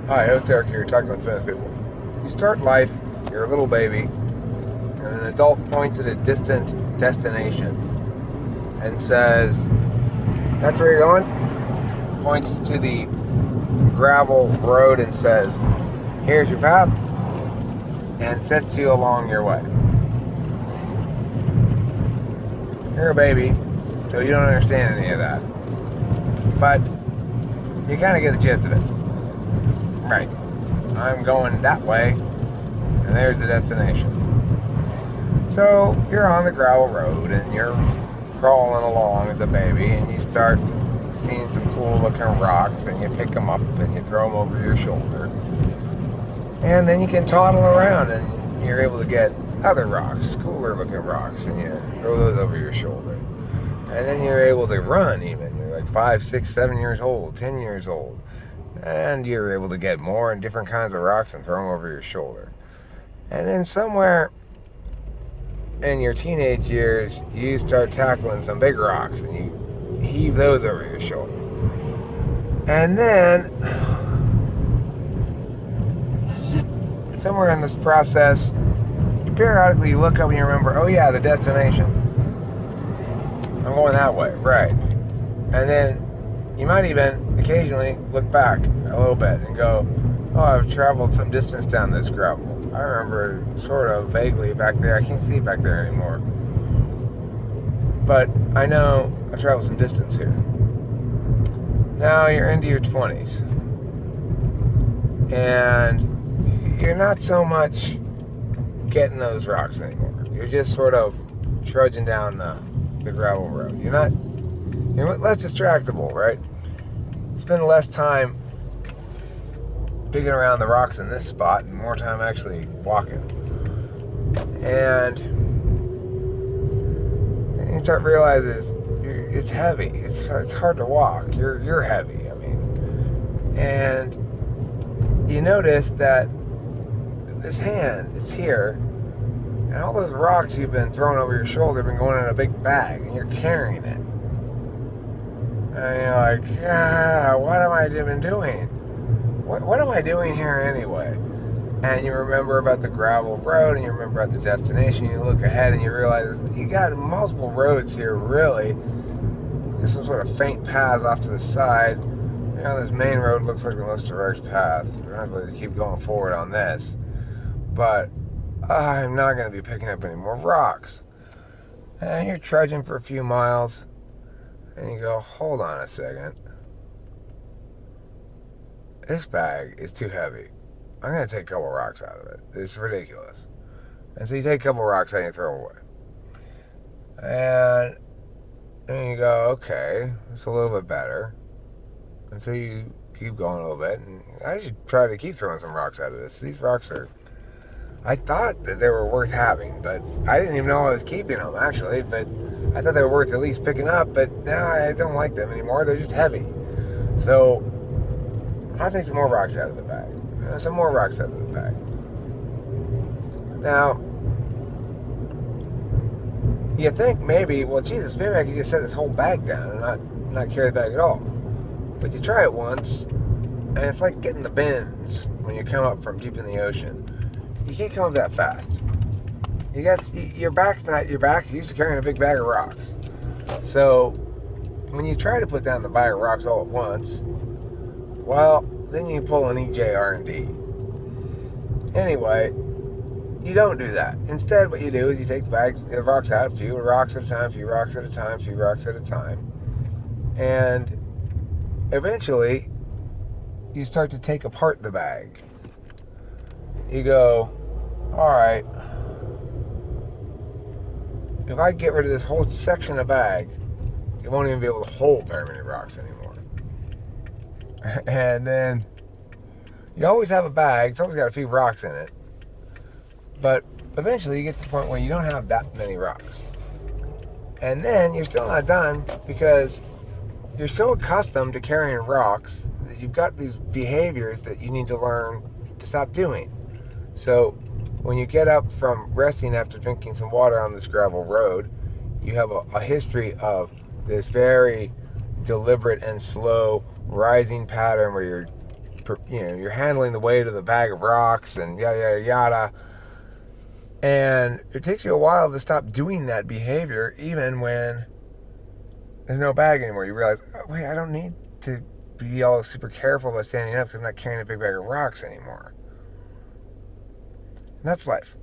Hi, host Eric here, talking with famous people. You start life, you're a little baby, and an adult points at a distant destination and says, "That's where you're going?" Points to the gravel road and says, "Here's your path," and sets you along your way. You're a baby, so you don't understand any of that. But you kind of get the gist of it. Right. I'm going that way, and there's the destination. So you're on the gravel road, and you're crawling along as a baby, and you start seeing some cool looking rocks, and you pick them up and you throw them over your shoulder. And then you can toddle around, and you're able to get other rocks, cooler looking rocks, and you throw those over your shoulder. And then you're able to run even. You're like 5, 6, 7 years old, 10 years old. And you're able to get more and different kinds of rocks and throw them over your shoulder. And then somewhere in your teenage years, you start tackling some big rocks and you heave those over your shoulder. And then, somewhere in this process, you periodically look up and you remember, oh yeah, the destination. I'm going that way, right. And then you might even occasionally look back a little bit and go, oh, I've traveled some distance down this gravel. I remember sort of vaguely back there. I can't see it back there anymore. But I know I've traveled some distance here. Now you're into your 20s. And you're not so much getting those rocks anymore. You're just sort of trudging down the gravel road. You're less distractible, right? Spend less time digging around the rocks in this spot and more time actually walking. And you start realizing it's heavy. It's hard to walk. You're heavy. I mean, and you notice that this hand is here, and all those rocks you've been throwing over your shoulder have been going in a big bag, and you're carrying it. And you're like, what am I even doing? What am I doing here anyway? And you remember about the gravel road, and you remember about the destination. You look ahead and you realize you got multiple roads here, really. There's some sort of faint paths off to the side. You know, this main road looks like the most direct path. We're not going to keep going forward on this. But I'm not going to be picking up any more rocks. And you're trudging for a few miles. And you go, hold on a second. This bag is too heavy. I'm going to take a couple rocks out of it. It's ridiculous. And so you take a couple rocks out and you throw them away. And you go, okay, it's a little bit better. And so you keep going a little bit. And I should try to keep throwing some rocks out of this. These rocks I thought that they were worth having, but I didn't even know I was keeping them, actually. But I thought they were worth at least picking up, but now I don't like them anymore. They're just heavy. So I'll take some more rocks out of the bag. Some more rocks out of the bag. Now, you think maybe, well, Jesus, maybe I could just set this whole bag down and not carry the bag at all. But you try it once, and it's like getting the bends when you come up from deep in the ocean. You can't come up that fast. Your back's used to carrying a big bag of rocks. So when you try to put down the bag of rocks all at once, well, then you pull an EJR&D. Anyway, you don't do that. Instead, what you do is you take the rocks out, a few rocks at a time, few rocks at a time, few rocks at a time. And eventually, you start to take apart the bag. You go, all right, if I get rid of this whole section of bag, you won't even be able to hold very many rocks anymore. And then you always have a bag. It's always got a few rocks in it. But eventually you get to the point where you don't have that many rocks. And then you're still not done because you're so accustomed to carrying rocks that you've got these behaviors that you need to learn to stop doing. So when you get up from resting after drinking some water on this gravel road, you have a history of this very deliberate and slow rising pattern where you're you're handling the weight of the bag of rocks and yada yada yada. And it takes you a while to stop doing that behavior, even when there's no bag anymore. You realize, oh, wait, I don't need to be all super careful about standing up because I'm not carrying a big bag of rocks anymore. And that's life.